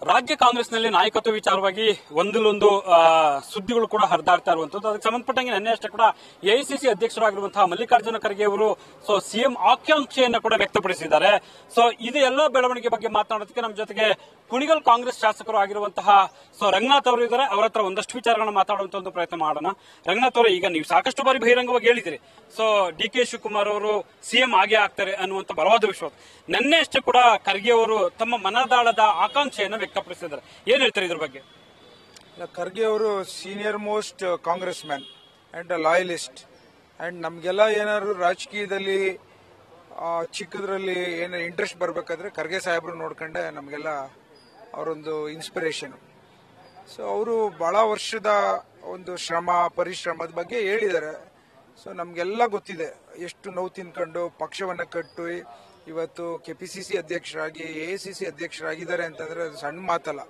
ರಾಜ್ಯ ಕಾಂಗ್ರೆಸ್ನಲ್ಲಿ ನಾಯಕತ್ವ ವಿಚಾರವಾಗಿ ಒಂದೊಂದು ಸುದ್ದಿಗಳು ಕೂಡ ಹರಿದಾಡ್ತಾ ಇರುವಂತದ್ದು. ಅದಕ್ಕೆ ಸಂಬಂಧಪಟ್ಟಂಗೆ ನಿನ್ನೆ ಅಷ್ಟೇ ಕೂಡ ಎಐಸಿಸಿ ಅಧ್ಯಕ್ಷರಾಗಿರುವಂತಹ ಮಲ್ಲಿಕಾರ್ಜುನ ಖರ್ಗೆ ಅವರು ಸಿಎಂ ಆಕಾಂಕ್ಷೆಯನ್ನು ಕೂಡ ವ್ಯಕ್ತಪಡಿಸಿದ್ದಾರೆ. ಇದು ಎಲ್ಲ ಬೆಳವಣಿಗೆ ಬಗ್ಗೆ ಮಾತನಾಡೋದಕ್ಕೆ ನಮ್ಮ ಜೊತೆಗೆ ಕುಣಿಗಲ್ ಕಾಂಗ್ರೆಸ್ ಶಾಸಕರು ಆಗಿರುವಂತಹ ರಂಗನಾಥ್ ಅವರು ಇದ್ದಾರೆ. ಅವರ ಹತ್ರ ಒಂದಷ್ಟು ವಿಚಾರಗಳನ್ನ ಮಾತಾಡುವಂತ ಒಂದು ಪ್ರಯತ್ನ ಮಾಡೋಣ. ರಂಗನಾಥ್ ಅವರು, ಈಗ ನೀವು ಸಾಕಷ್ಟು ಬಾರಿ ಬಹಿರಂಗವಾಗಿ ಹೇಳಿದಿರಿ ಡಿಕೆ ಶಿವಕುಮಾರ್ ಅವರು ಸಿಎಂ ಆಗೇ ಆಗ್ತಾರೆ ಅನ್ನುವಂತ ಬಲವಾದ ವಿಶ್ವಾಸ. ನಿನ್ನೆ ಅಷ್ಟೇ ಕೂಡ ಖರ್ಗೆ ಅವರು ತಮ್ಮ ಮನದಾಳದ ಆಕಾಂಕ್ಷೆಯನ್ನು ವ್ಯಕ್ತಪಡಿಸಿದ್ದಾರೆ. ಏನ್ ಹೇಳ್ತಾರೆ ಇದ್ರ ಬಗ್ಗೆ? ಖರ್ಗೆ ಅವರು senior most Congress man and loyalist and ನಮ್ಗೆಲ್ಲ ಏನಾದ್ರು ರಾಜಕೀಯದಲ್ಲಿ ಚಿಕ್ಕದ್ರಲ್ಲಿ ಏನಾದ್ರು ಇಂಟ್ರೆಸ್ಟ್ ಬರ್ಬೇಕಾದ್ರೆ ಖರ್ಗೆ ಸಾಹೇಬ್ರು ನೋಡ್ಕೊಂಡೆ ನಮ್ಗೆಲ್ಲ ಅವರೊಂದು ಇನ್ಸ್ಪಿರೇಷನ್. ಅವರು ಬಹಳ ವರ್ಷದ ಒಂದು ಪರಿಶ್ರಮದ ಬಗ್ಗೆ ಹೇಳಿದ್ದಾರೆ. ನಮ್ಗೆಲ್ಲ ಗೊತ್ತಿದೆ ಎಷ್ಟು ನೋವು ತಿನ್ಕೊಂಡು ಪಕ್ಷವನ್ನ ಕಟ್ಟು ಇವತ್ತು ಕೆಪಿಸಿಸಿ ಅಧ್ಯಕ್ಷರಾಗಿ ಎಐಸಿಸಿ ಅಧ್ಯಕ್ಷರಾಗಿದ್ದಾರೆ ಅಂತಂದ್ರೆ ಅದು ಸಣ್ಣ ಮಾತಲ್ಲ.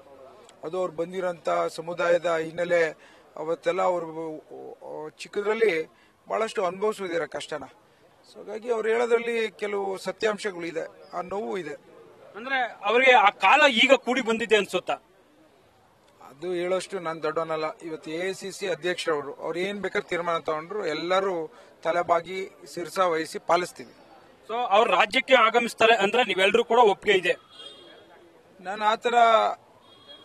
ಅದು ಅವ್ರು ಬಂದಿರೋಂತ ಸಮುದಾಯದ ಹಿನ್ನೆಲೆ ಅವತ್ತೆಲ್ಲ ಅವರು ಚಿಕ್ಕದ್ರಲ್ಲಿ ಬಹಳಷ್ಟು ಅನುಭವಿಸಿದಾರೆ ಕಷ್ಟನ. ಹಾಗಾಗಿ ಅವ್ರು ಹೇಳೋದ್ರಲ್ಲಿ ಕೆಲವು ಸತ್ಯಾಂಶಗಳು ಇದೆ, ಆ ನೋವು ಇದೆ. ಅಂದ್ರೆ ಅವರಿಗೆ ಆ ಕಾಲ ಈಗ ಕೂಡಿ ಬಂದಿದೆ ಅನ್ಸುತ್ತಾ? ಅದು ಹೇಳೋಷ್ಟು ನಾನು ದೊಡ್ಡವನಲ್ಲ. ಇವತ್ತು ಎಐಸಿಸಿ ಅಧ್ಯಕ್ಷರವರು ಅವ್ರು ಏನ್ ಬೇಕಾದ್ರೆ ತೀರ್ಮಾನ ತಗೊಂಡ್ರು ಎಲ್ಲರೂ ತಲೆಬಾಗಿ ಶಿರಸ ವಹಿಸಿ ಪಾಲಿಸ್ತೀವಿ. ಅವ್ರು ರಾಜ್ಯಕ್ಕೆ ಆಗಮಿಸ್ತಾರೆ ಅಂದ್ರೆ ನೀವೆಲ್ಲರೂ ಕೂಡ ಒಪ್ಪಿಗೆ ಇದೆ? ನಾನು ಆತರ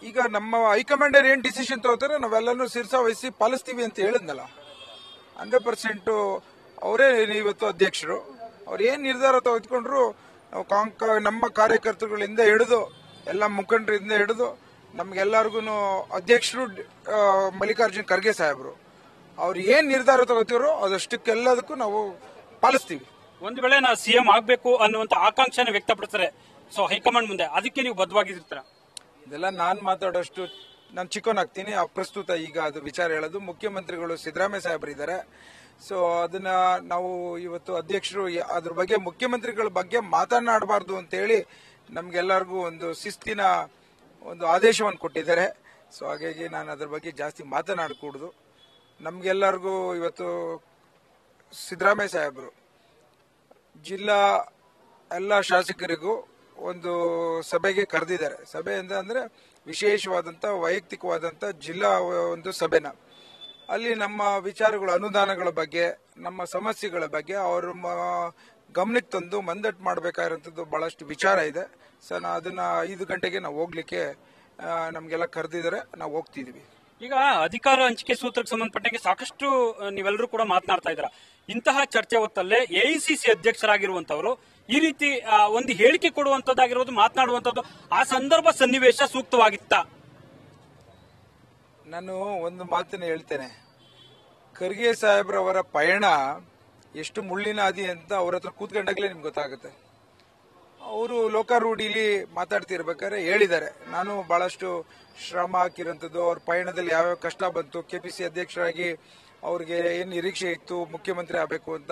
ಈಗ ನಮ್ಮ ಹೈಕಮಾಂಡರ್ ಏನ್ ಡಿಸಿಷನ್ ತಗೋತಾರೆ ನಾವೆಲ್ಲರೂ ಶಿರಸ ವಹಿಸಿ ಪಾಲಿಸ್ತೀವಿ ಅಂತ ಹೇಳಿದ್ನಲ್ಲ. 100% ಅವರೇ ಇವತ್ತು ಅಧ್ಯಕ್ಷರು. ಅವ್ರು ಏನ್ ನಿರ್ಧಾರ ತೆಗೆದುಕೊಂಡ್ರು ನಮ್ಮ ಕಾರ್ಯಕರ್ತರುಗಳಿಂದ ಹಿಡಿದು ಎಲ್ಲ ಮುಖಂಡರಿಂದ ಹಿಡಿದು ನಮ್ಗೆಲ್ಲರಿಗೂ ಅಧ್ಯಕ್ಷರು ಮಲ್ಲಿಕಾರ್ಜುನ್ ಖರ್ಗೆ ಸಾಹೇಬ್ರು ಅವ್ರು ಏನ್ ನಿರ್ಧಾರ ತಗೋತೀರೋ ಅದಷ್ಟಕ್ಕೆಲ್ಲದಕ್ಕೂ ನಾವು ಪಾಲಿಸ್ತೀವಿ. ಒಂದು ವೇಳೆ ನಾವು ಸಿಎಂ ಆಗ್ಬೇಕು ಅನ್ನುವಂತ ಆಕಾಂಕ್ಷೆನ ವ್ಯಕ್ತಪಡಿಸ್ತಾರೆ ಹೈಕಮಾಂಡ್ ಮುಂದೆ, ಅದಕ್ಕೆ ನೀವು ಬದ್ಧವಾಗಿರ್ತೀರ? ಇದೆಲ್ಲ ನಾನ್ ಮಾತಾಡೋಷ್ಟು ನಾನು ಚಿಕ್ಕವನಾಗ್ತೀನಿ, ಅಪ್ರಸ್ತುತ ಈಗ ಅದು ವಿಚಾರ ಹೇಳೋದು. ಮುಖ್ಯಮಂತ್ರಿಗಳು ಸಿದ್ದರಾಮಯ್ಯ ಸಾಹೇಬ್ರು ಇದ್ದಾರೆ. ಅದನ್ನ ನಾವು ಇವತ್ತು ಅಧ್ಯಕ್ಷರು ಅದ್ರ ಬಗ್ಗೆ ಮುಖ್ಯಮಂತ್ರಿಗಳ ಬಗ್ಗೆ ಮಾತನಾಡಬಾರ್ದು ಅಂತ ಹೇಳಿ ನಮ್ಗೆಲ್ಲರಿಗೂ ಒಂದು ಶಿಸ್ತಿನ ಒಂದು ಆದೇಶವನ್ನು ಕೊಟ್ಟಿದ್ದಾರೆ. ಹಾಗಾಗಿ ನಾನು ಅದ್ರ ಬಗ್ಗೆ ಜಾಸ್ತಿ ಮಾತನಾಡಕೂಡದು. ನಮ್ಗೆಲ್ಲರಿಗೂ ಇವತ್ತು ಸಿದ್ದರಾಮಯ್ಯ ಸಾಹೇಬರು ಜಿಲ್ಲಾ ಎಲ್ಲ ಶಾಸಕರಿಗೂ ಒಂದು ಸಭೆಗೆ ಕರೆದಿದ್ದಾರೆ. ಸಭೆ ಅಂದ್ರೆ ವಿಶೇಷವಾದಂತ ವೈಯಕ್ತಿಕವಾದಂತ ಜಿಲ್ಲಾ ಒಂದು ಸಭೆನ. ಅಲ್ಲಿ ನಮ್ಮ ವಿಚಾರಗಳು, ಅನುದಾನಗಳ ಬಗ್ಗೆ, ನಮ್ಮ ಸಮಸ್ಯೆಗಳ ಬಗ್ಗೆ ಅವರು ಗಮನಕ್ಕೆ ತಂದು ಮಂದಟ್ ಮಾಡಬೇಕಾಗಿರುವಂತದ್ದು ಬಹಳಷ್ಟು ವಿಚಾರ ಇದೆ. ಅದನ್ನ 5 ಗಂಟೆಗೆ ನಾವು ಹೋಗ್ಲಿಕ್ಕೆ ನಮ್ಗೆಲ್ಲ ಕರೆದಿದ್ದಾರೆ, ನಾವು ಹೋಗ್ತಿದೀವಿ. ಈಗ ಅಧಿಕಾರ ಹಂಚಿಕೆ ಸೂತ್ರಕ್ಕೆ ಸಂಬಂಧಪಟ್ಟಂಗೆ ಸಾಕಷ್ಟು ನೀವೆಲ್ಲರೂ ಕೂಡ ಮಾತನಾಡ್ತಾ ಇದ್ದೀರಾ. ಇಂತಹ ಚರ್ಚೆ ಹೊತ್ತಲ್ಲೇ ಎಐಸಿಸಿ ಅಧ್ಯಕ್ಷರಾಗಿರುವಂತವರು ಈ ರೀತಿ ಒಂದು ಹೇಳಿಕೆ ಕೊಡುವಂತದ್ದಾಗಿರೋದು, ಮಾತನಾಡುವಂತದ್ದು, ಆ ಸಂದರ್ಭ ಸನ್ನಿವೇಶ ಸೂಕ್ತವಾಗಿತ್ತ? ನಾನು ಒಂದು ಮಾತನ್ನ ಹೇಳ್ತೇನೆ. ಖರ್ಗೆ ಸಾಹೇಬ್ರವರ ಪಯಣ ಎಷ್ಟು ಮುಳ್ಳಿನ ಹಾದಿ ಅಂತ ಅವ್ರ ಹತ್ರ ಕೂತ್ಕೊಂಡಾಗ್ಲೇ ನಿಮ್ಗೆ ಗೊತ್ತಾಗುತ್ತೆ. ಅವರು ಲೋಕಾರೂಢಿಲಿ ಮಾತಾಡ್ತಿರ್ಬೇಕಾದ್ರೆ ಹೇಳಿದ್ದಾರೆ, ನಾನು ಬಹಳಷ್ಟು ಶ್ರಮ ಹಾಕಿರೋಂಥದ್ದು, ಅವ್ರ ಪಯಣದಲ್ಲಿ ಯಾವ್ಯಾವ ಕಷ್ಟ ಬಂತು, ಕೆಪಿಸಿ ಅಧ್ಯಕ್ಷರಾಗಿ ಅವ್ರಿಗೆ ಏನ್ ನಿರೀಕ್ಷೆ ಇತ್ತು ಮುಖ್ಯಮಂತ್ರಿ ಆಗಬೇಕು ಅಂತ,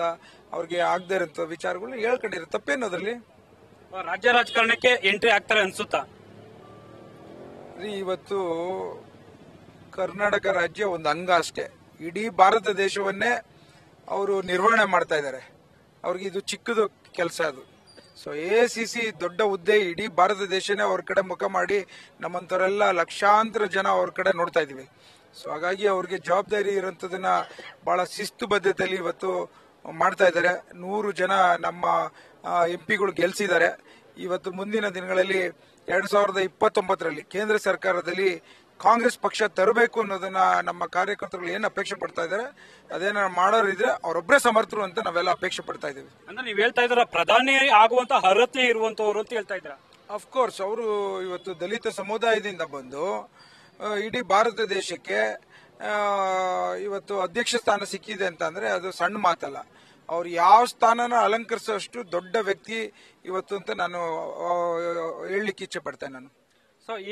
ಅವ್ರಿಗೆ ಆಗದೇ ಇರೋಂಥ ವಿಚಾರಗಳು ಹೇಳ್ಕೊಂಡಿರೋ ತಪ್ಪೇನು ಅದರಲ್ಲಿ? ರಾಜ್ಯ ರಾಜಕಾರಣಕ್ಕೆ ಎಂಟ್ರಿ ಆಗ್ತಾರೆ ಅನ್ಸುತ್ತಾ? ಇವತ್ತು ಕರ್ನಾಟಕ ರಾಜ್ಯ ಒಂದು ಅಂಗ ಅಷ್ಟೇ, ಇಡೀ ಭಾರತ ದೇಶವನ್ನೇ ಅವರು ನಿರ್ವಹಣೆ ಮಾಡ್ತಾ ಇದ್ದಾರೆ. ಅವ್ರಿಗೆ ಇದು ಚಿಕ್ಕದು ಕೆಲಸ ಅದು. ಎಐಸಿಸಿ ದೊಡ್ಡ ಹುದ್ದೆ, ಇಡೀ ಭಾರತ ದೇಶನೇ ಅವ್ರ ಕಡೆ ಮುಖ ಮಾಡಿ ನಮ್ಮಂತವರೆಲ್ಲ ಲಕ್ಷಾಂತರ ಜನ ಅವ್ರ ಕಡೆ ನೋಡ್ತಾ ಇದೀವಿ. ಹಾಗಾಗಿ ಅವ್ರಿಗೆ ಜವಾಬ್ದಾರಿ ಇರೋಂಥದನ್ನ ಬಹಳ ಶಿಸ್ತುಬದ್ಧತೆಯಲ್ಲಿ ಇವತ್ತು ಮಾಡ್ತಾ ಇದ್ದಾರೆ. 100 ಜನ ನಮ್ಮ ಎಂಪಿಗಳು ಗೆಲ್ಸಿದ್ದಾರೆ. ಇವತ್ತು ಮುಂದಿನ ದಿನಗಳಲ್ಲಿ 2029ರಲ್ಲಿ ಕೇಂದ್ರ ಸರ್ಕಾರದಲ್ಲಿ ಕಾಂಗ್ರೆಸ್ ಪಕ್ಷ ತರಬೇಕು ಅನ್ನೋದನ್ನ ನಮ್ಮ ಕಾರ್ಯಕರ್ತರು ಏನ್ ಅಪೇಕ್ಷೆ ಪಡ್ತಾ ಇದ್ದಾರೆ, ಅದೇನ ಮಾಡೋರಿದ್ರೆ ಅವರೊಬ್ಬರೇ ಸಮರ್ಥರು ಅಂತ ನಾವೆಲ್ಲ ಅಪೇಕ್ಷೆ ಪಡ್ತಾ ಇದೀವಿ. ಅಂದ್ರೆ ನೀವ್ ಹೇಳ್ತಾ ಇದ್ರ ಪ್ರಧಾನಿ ಆಗುವಂತ ಅರ್ಹತೆ ಇರುವಂತವ್ರು ಅಂತ ಹೇಳ್ತಾ ಇದ್ರ? ಅಫ್ಕೋರ್ಸ್ ಅವರು ಇವತ್ತು ದಲಿತ ಸಮುದಾಯದಿಂದ ಬಂದು ಇಡೀ ಭಾರತ ದೇಶಕ್ಕೆ ಇವತ್ತು ಅಧ್ಯಕ್ಷ ಸ್ಥಾನ ಸಿಕ್ಕಿದೆ ಅಂತ ಅಂದ್ರೆ ಅದು ಸಣ್ಣ ಮಾತಲ್ಲ. ಅವ್ರು ಯಾವ ಸ್ಥಾನನ ಅಲಂಕರಿಸೋಷ್ಟು ದೊಡ್ಡ ವ್ಯಕ್ತಿ ಇವತ್ತು ಅಂತ ನಾನು ಹೇಳಲಿಕ್ಕೆ ಇಚ್ಛೆ ಪಡ್ತೇನೆ ನಾನು.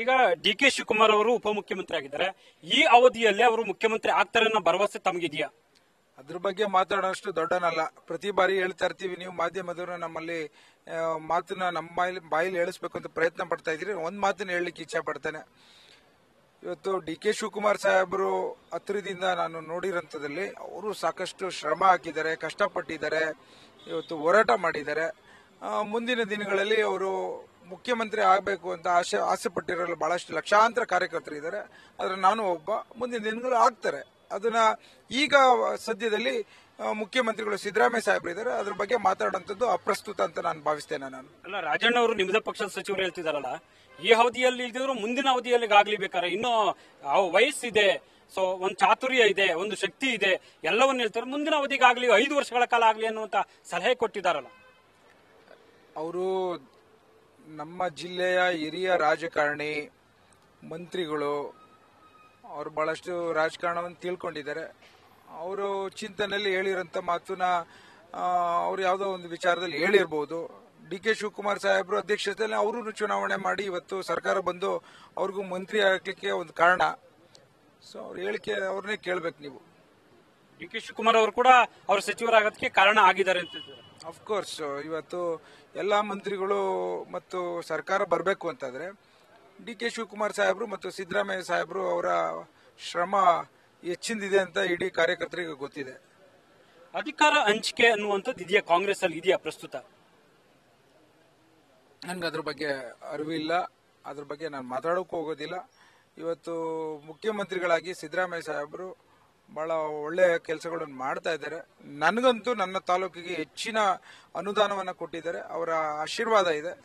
ಈಗ ಡಿಕೆ ಶಿವಕುಮಾರ್ ಅವರು ಉಪಮುಖ್ಯಮಂತ್ರಿ ಆಗಿದ್ದಾರೆ. ಈ ಅವಧಿಯಲ್ಲಿ ಅವರು ಮುಖ್ಯಮಂತ್ರಿ ಆಗ್ತಾರೆ ಅನ್ನೋ ಭರವಸೆ ತಮಗಿದೆಯಾ? ಅದ್ರ ಬಗ್ಗೆ ಮಾತಾಡೋಷ್ಟು ದೊಡ್ಡನಲ್ಲ. ಪ್ರತಿ ಬಾರಿ ಹೇಳ್ತಾ ಇರ್ತೀವಿ, ನೀವು ಮಾಧ್ಯಮದವರು ನಮ್ಮಲ್ಲಿ ಮಾತನ್ನ ನಮ್ಮ ಬಾಯಲ್ಲಿ ಹೇಳಿಸ್ಬೇಕು ಅಂತ ಪ್ರಯತ್ನ ಪಡ್ತಾ ಇದ್ದೀರಿ. ಒಂದ್ ಮಾತನ್ನ ಹೇಳಲಿಕ್ಕೆ ಇಚ್ಛೆ ಪಡ್ತೇನೆ. ಇವತ್ತು ಡಿಕೆ ಶಿವಕುಮಾರ್ ಸಾಹೇಬರು ಹತ್ತಿರದಿಂದ ನಾನು ನೋಡಿರೋಂಥದ್ದಲ್ಲಿ ಅವರು ಸಾಕಷ್ಟು ಶ್ರಮ ಹಾಕಿದ್ದಾರೆ, ಕಷ್ಟಪಟ್ಟಿದ್ದಾರೆ, ಇವತ್ತು ಹೋರಾಟ ಮಾಡಿದ್ದಾರೆ. ಮುಂದಿನ ದಿನಗಳಲ್ಲಿ ಅವರು ಮುಖ್ಯಮಂತ್ರಿ ಆಗಬೇಕು ಅಂತ ಆಸೆ ಪಟ್ಟಿರೋರು ಬಹಳಷ್ಟು ಲಕ್ಷಾಂತರ ಕಾರ್ಯಕರ್ತರು ಇದ್ದಾರೆ. ಆದ್ರೆ ನಾನು ಒಬ್ಬ, ಮುಂದಿನ ದಿನಗಳು ಆಗ್ತಾರೆ. ಅದನ್ನ ಈಗ ಸದ್ಯದಲ್ಲಿ ಮುಖ್ಯಮಂತ್ರಿಗಳು ಸಿದ್ದರಾಮಯ್ಯ ಸಾಹೇಬ್ರು ಇದ್ದಾರೆ, ಅದ್ರ ಬಗ್ಗೆ ಮಾತಾಡುವಂಥದ್ದು ಅಪ್ರಸ್ತುತ ಅಂತ ನಾನು ಭಾವಿಸ್ತೇನೆ. ನಾನು ಅಲ್ಲ, ರಾಜಣ್ಣ ಅವರು ನಿಮ್ಮದೇ ಪಕ್ಷದ ಸಚಿವರು ಹೇಳ್ತಿದಾರಲ್ಲ, ಈ ಅವಧಿಯಲ್ಲಿ ಇದ್ದಿದ್ರು ಮುಂದಿನ ಅವಧಿಯಲ್ಲಿ ಆಗ್ಲಿ ಬೇಕಾರೆ, ಇನ್ನೂ ವಯಸ್ಸಿದೆ, ಸೊ ಒಂದು ಚಾತುರ್ಯ ಇದೆ, ಒಂದು ಶಕ್ತಿ ಇದೆ, ಎಲ್ಲವನ್ನ ಹೇಳ್ತಾರೆ, ಮುಂದಿನ ಅವಧಿಗಾಗ್ಲಿ 5 ವರ್ಷಗಳ ಕಾಲ ಆಗ್ಲಿ ಅನ್ನುವಂತ ಸಲಹೆ ಕೊಟ್ಟಿದ್ದಾರಲ್ಲ. ಅವರು ನಮ್ಮ ಜಿಲ್ಲೆಯ ಹಿರಿಯ ರಾಜಕಾರಣಿ, ಮಂತ್ರಿಗಳು, ಅವರು ಬಹಳಷ್ಟು ರಾಜಕಾರಣವನ್ನು ತಿಳ್ಕೊಂಡಿದ್ದಾರೆ. ಅವರು ಚಿಂತನೆಯಲ್ಲಿ ಹೇಳಿರೋಂಥ ಮಾತನ್ನ ಅವ್ರು ಯಾವುದೋ ಒಂದು ವಿಚಾರದಲ್ಲಿ ಹೇಳಿರ್ಬೋದು. DK ಶಿವಕುಮಾರ್ ಸಾಹೇಬರು ಅಧ್ಯಕ್ಷತೆಯಲ್ಲಿ ಅವರು ಚುನಾವಣೆ ಮಾಡಿ ಇವತ್ತು ಸರ್ಕಾರ ಬಂದು ಅವ್ರಿಗೂ ಮಂತ್ರಿ ಆಗಲಿಕ್ಕೆ ಒಂದು ಕಾರಣ. ಸೊ ಅವ್ರ ಹೇಳಿಕೆ ಅವ್ರನ್ನೇ ಕೇಳ್ಬೇಕು ನೀವು. DK ಶಿವಕುಮಾರ್ ಅವರು ಕೂಡ ಅವ್ರ ಸಚಿವರಾಗೋದಕ್ಕೆ ಕಾರಣ ಆಗಿದ್ದಾರೆ ಅಂತ. ಅಫ್ಕೋರ್ಸ್ ಇವತ್ತು ಎಲ್ಲಾ ಮಂತ್ರಿಗಳು ಮತ್ತು ಸರ್ಕಾರ ಬರಬೇಕು ಅಂತಂದ್ರೆ DK ಶಿವಕುಮಾರ್ ಸಾಹೇಬರು ಮತ್ತು ಸಿದ್ದರಾಮಯ್ಯ ಸಾಹೇಬರು ಅವರ ಶ್ರಮ ಹೆಚ್ಚಿಂದಿದೆ ಅಂತ ಇಡೀ ಕಾರ್ಯಕರ್ತರಿಗೆ ಗೊತ್ತಿದೆ. ಅಧಿಕಾರ ಹಂಚಿಕೆ ಅನ್ನುವಂಥದ್ದು ಇದೆಯಾ ಕಾಂಗ್ರೆಸ್ ಅಲ್ಲಿ, ಇದೆಯಾ ಪ್ರಸ್ತುತ? ನನ್ಗೆ ಅದ್ರ ಬಗ್ಗೆ ಅರಿವಿಲ್ಲ, ಅದ್ರ ಬಗ್ಗೆ ನಾನು ಮಾತಾಡೋಕ್ಕೂ ಹೋಗೋದಿಲ್ಲ. ಇವತ್ತು ಮುಖ್ಯಮಂತ್ರಿಗಳಾಗಿ ಸಿದ್ದರಾಮಯ್ಯ ಸಾಹೇಬರು ಬಹಳ ಒಳ್ಳೆಯ ಕೆಲಸಗಳನ್ನು ಮಾಡ್ತಾ ಇದ್ದಾರೆ. ನನಗಂತೂ ನನ್ನ ತಾಲೂಕಿಗೆ ಹೆಚ್ಚಿನ ಅನುದಾನವನ್ನ ಕೊಟ್ಟಿದ್ದಾರೆ, ಅವರ ಆಶೀರ್ವಾದ ಇದೆ.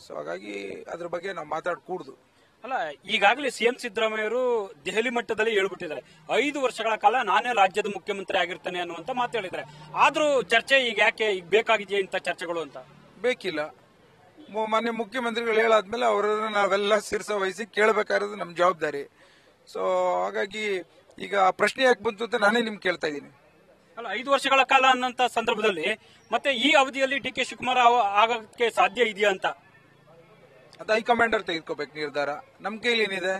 ಸೊ ಹಾಗಾಗಿ ಅದ್ರ ಬಗ್ಗೆ ನಾವು ಮಾತಾಡಕೂಡುದು. ಅಲ್ಲ, ಈಗಾಗಲೇ ಸಿಎಂ ಸಿದ್ದರಾಮಯ್ಯ ಅವರು ದೆಹಲಿ ಮಟ್ಟದಲ್ಲಿ ಹೇಳ್ಬಿಟ್ಟಿದ್ದಾರೆ, 5 ವರ್ಷಗಳ ಕಾಲ ನಾನೇ ರಾಜ್ಯದ ಮುಖ್ಯಮಂತ್ರಿ ಆಗಿರ್ತೇನೆ ಅನ್ನುವಂತ ಮಾತು ಹೇಳಿದ್ದಾರೆ. ಆದ್ರೂ ಚರ್ಚೆ ಈಗ ಯಾಕೆ ಈಗ ಬೇಕಾಗಿದೆಯಾ ಇಂಥ ಚರ್ಚೆಗಳು ಅಂತ? ಬೇಕಿಲ್ಲ. ಮಾನ್ಯ ಮುಖ್ಯಮಂತ್ರಿಗಳು ಹೇಳಾದ್ಮೇಲೆ ಅವರನ್ನ ನಾವೆಲ್ಲ ಶಿರಸ ವಹಿಸಿ ಕೇಳಬೇಕಾಗಿರೋದು ನಮ್ಮ ಜವಾಬ್ದಾರಿ. ಸೊ ಹಾಗಾಗಿ ಈಗ ಪ್ರಶ್ನೆ ಯಾಕೆ ಬಂತು ಅಂತ ನಾನೇ ನಿಮ್ಗೆ ಕೇಳ್ತಾ ಇದ್ದೀನಿ. ಅಲ್ಲ, 5 ವರ್ಷಗಳ ಕಾಲ ಅನ್ನೋಂತ ಸಂದರ್ಭದಲ್ಲಿ ಮತ್ತೆ ಈ ಅವಧಿಯಲ್ಲಿ DK ಶಿವಕುಮಾರ್ ಆಗೋಕ್ಕೆ ಸಾಧ್ಯ ಇದೆಯಾ ಅಂತ ಅದು ಹೈಕಮಾಂಡರ್ ತೆಗೆದುಕೋಬೇಕು ನಿರ್ಧಾರ. ನಮ್ಮ ಕೈಲಿ ಏನಿದೆ,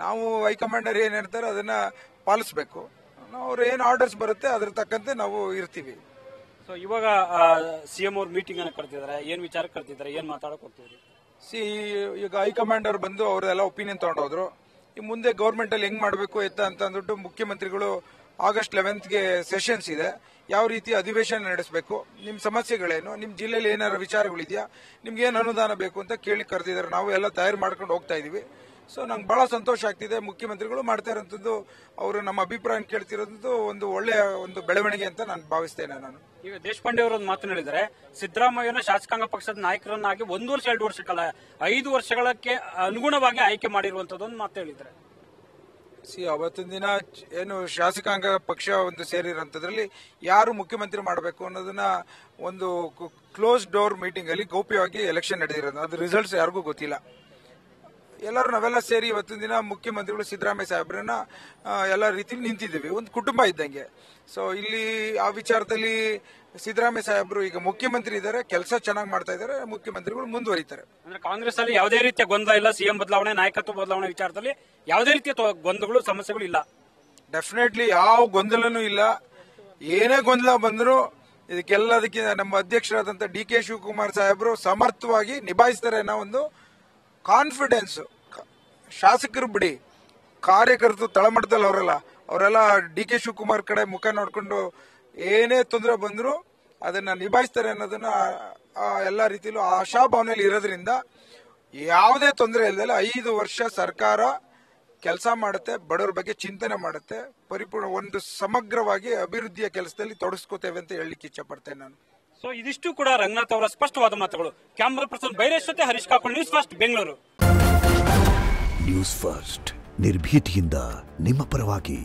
ನಾವು ಹೈಕಮಾಂಡರ್ ಏನ್ ಹೇಳ್ತಾರೆ ಅದನ್ನ ಪಾಲಿಸಬೇಕು. ಅವ್ರು ಏನ್ ಆರ್ಡರ್ಸ್ ಬರುತ್ತೆ ಅದ್ರ ತಕ್ಕಂತೆ ನಾವು ಇರ್ತೀವಿ. ಸೊ ಇವಾಗ ಸಿಎಂ ಅವ್ರ ಮೀಟಿಂಗ್ ಅನ್ನ ಕರೆದಿದ್ದಾರೆ, ಏನ್ ವಿಚಾರ ಕರೆದಿದ್ದಾರೆ, ಏನ್ ಮಾತಾಡಕ್ ಹೋಗ್ತಿದ್ರಿ? ಈಗ ಹೈಕಮಾಂಡರ್ ಬಂದು ಅವರೆಲ್ಲ ಒಪಿನಿಯನ್ ತಗೊಂಡೋದ್ರು. ಈ ಮುಂದೆ ಗವರ್ಮೆಂಟ್ ಅಲ್ಲಿ ಹೆಂಗ್ ಮಾಡಬೇಕು ಅಂತ ಅಂದ್ಬಿಟ್ಟು ಮುಖ್ಯಮಂತ್ರಿಗಳು August 11ಗೆ ಸೆಷನ್ಸ್ ಇದೆ, ಯಾವ ರೀತಿ ಅಧಿವೇಶನ ನಡೆಸಬೇಕು, ನಿಮ್ ಸಮಸ್ಯೆಗಳೇನು, ನಿಮ್ ಜಿಲ್ಲೆಯಲ್ಲಿ ಏನಾದ್ರು ವಿಚಾರಗಳಿದೆಯಾ, ನಿಮ್ಗೆ ಏನ್ ಅನುದಾನ ಬೇಕು ಅಂತ ಕೇಳಿ ಕರೆದಿದ್ದಾರೆ. ನಾವು ಎಲ್ಲ ತಯಾರು ಮಾಡ್ಕೊಂಡು ಹೋಗ್ತಾ ಇದೀವಿ. ಸೊ ನಂಗೆ ಬಹಳ ಸಂತೋಷ ಆಗ್ತಿದೆ. ಮುಖ್ಯಮಂತ್ರಿಗಳು ಮಾಡ್ತಾ ಇರೋಂಥದ್ದು, ಅವರು ನಮ್ಮ ಅಭಿಪ್ರಾಯ ಕೇಳ್ತಿರೋದು ಒಂದು ಒಳ್ಳೆಯ ಒಂದು ಬೆಳವಣಿಗೆ ಅಂತ ನಾನು ಭಾವಿಸ್ತೇನೆ. ನಾನು ಈಗ ದೇಶಪಾಂಡೆ ಅವರು ಒಂದು ಮಾತನಾಡಿದರೆ, ಸಿದ್ದರಾಮಯ್ಯನ ಶಾಸಕಾಂಗ ಪಕ್ಷದ ನಾಯಕರನ್ನಾಗಿ 1 ವರ್ಷ 2 ವರ್ಷಕ್ಕಲ್ಲ 5 ವರ್ಷಗಳಕ್ಕೆ ಅನುಗುಣವಾಗಿ ಆಯ್ಕೆ ಮಾಡಿರುವಂತದ್ದು ಒಂದು ಮಾತು ಹೇಳಿದ್ದಾರೆ. ಅವತ್ತಿನ ದಿನ ಏನು ಶಾಸಕಾಂಗ ಪಕ್ಷ ಒಂದು ಸೇರಿರೋಂಥದ್ರಲ್ಲಿ ಯಾರು ಮುಖ್ಯಮಂತ್ರಿ ಮಾಡಬೇಕು ಅನ್ನೋದನ್ನ ಒಂದು ಕ್ಲೋಸ್ ಡೋರ್ ಮೀಟಿಂಗ್ ಅಲ್ಲಿ ಗೌಪ್ಯವಾಗಿ ಎಲೆಕ್ಷನ್ ನಡೆದಿರೋದು. ಅದು ರಿಸಲ್ಟ್ಸ್ ಯಾರಿಗೂ ಗೊತ್ತಿಲ್ಲ. ಎಲ್ಲರೂ ನಾವೆಲ್ಲ ಸೇರಿ ಇವತ್ತಿನ ದಿನ ಮುಖ್ಯಮಂತ್ರಿಗಳು ಸಿದ್ದರಾಮಯ್ಯ ಸಾಹೇಬ್ರನ್ನ ಎಲ್ಲ ರೀತಿಯಲ್ಲಿ ನಿಂತಿದ್ದೀವಿ, ಒಂದು ಕುಟುಂಬ ಇದ್ದಂಗೆ. ಸೊ ಇಲ್ಲಿ ಆ ವಿಚಾರದಲ್ಲಿ ಸಿದ್ದರಾಮಯ್ಯ ಸಾಹೇಬ್ರು ಈಗ ಮುಖ್ಯಮಂತ್ರಿ ಇದ್ದಾರೆ, ಕೆಲಸ ಚೆನ್ನಾಗಿ ಮಾಡ್ತಾ ಇದ್ದಾರೆ, ಮುಖ್ಯಮಂತ್ರಿಗಳು ಮುಂದುವರಿತಾರೆ. ಅಂದ್ರೆ ಕಾಂಗ್ರೆಸ್ ಅಲ್ಲಿ ಯಾವುದೇ ರೀತಿಯ ಗೊಂದಲ ಇಲ್ಲ, ಸಿಎಂ ಬದಲಾವಣೆ, ನಾಯಕತ್ವ ಬದಲಾವಣೆ ವಿಚಾರದಲ್ಲಿ ಯಾವುದೇ ರೀತಿಯ ಗೊಂದಲಗಳು ಸಮಸ್ಯೆಗಳು ಇಲ್ಲ. ಡೆಫಿನೆಟ್ಲಿ ಯಾವ ಗೊಂದಲನೂ ಇಲ್ಲ. ಏನೇ ಗೊಂದಲ ಬಂದರೂ ಇದಕ್ಕೆಲ್ಲದಕ್ಕೆ ನಮ್ಮ ಅಧ್ಯಕ್ಷರಾದಂತಹ DK ಶಿವಕುಮಾರ್ ಸಾಹೇಬರು ಸಮರ್ಥವಾಗಿ ನಿಭಾಯಿಸ್ತಾರೆ ಅನ್ನೋ ಒಂದು ಕಾನ್ಫಿಡೆನ್ಸ್. ಶಾಸಕರು ಬಿಡಿ, ಕಾರ್ಯಕರ್ತರು ತಳಮಟ್ಟದಲ್ಲಿ ಅವರೆಲ್ಲ DK ಶಿವಕುಮಾರ್ ಕಡೆ ಮುಖ ನೋಡ್ಕೊಂಡು ಏನೇ ತೊಂದರೆ ಬಂದ್ರು ಅದನ್ನ ನಿಭಾಯಿಸ್ತಾರೆ ಅನ್ನೋದನ್ನ ಎಲ್ಲಾ ರೀತಿಯಲ್ಲೂ ಆಶಾಭಾವನೆಯಲ್ಲಿ ಇರೋದ್ರಿಂದ ಯಾವುದೇ ತೊಂದರೆ ಇಲ್ಲದೆ 5 ವರ್ಷ ಸರ್ಕಾರ ಕೆಲಸ ಮಾಡುತ್ತೆ, ಬಡವರ ಬಗ್ಗೆ ಚಿಂತನೆ ಮಾಡುತ್ತೆ, ಪರಿಪೂರ್ಣ ಒಂದು ಸಮಗ್ರವಾಗಿ ಅಭಿವೃದ್ಧಿಯ ಕೆಲಸದಲ್ಲಿ ತೊಡಗಿಸ್ಕೋತೇವೆ ಅಂತ ಹೇಳಲಿಕ್ಕೆ ಇಚ್ಛೆ ಪಡ್ತೇನೆ ನಾನು. ಸೊ ಇದಿಷ್ಟು ಕೂಡ ರಂಗನಾಥ್ ಅವರ ಸ್ಪಷ್ಟವಾದ ಮಾತುಗಳು. ಕ್ಯಾಮರಾ ಪರ್ಸನ್ ಬೈರೇಶ್ ಜೊತೆ Harish Kakod, News First Bengaluru. News First ನಿರ್ಭೀತಿಯಿಂದ ನಿಮ್ಮ ಪರವಾಗಿ.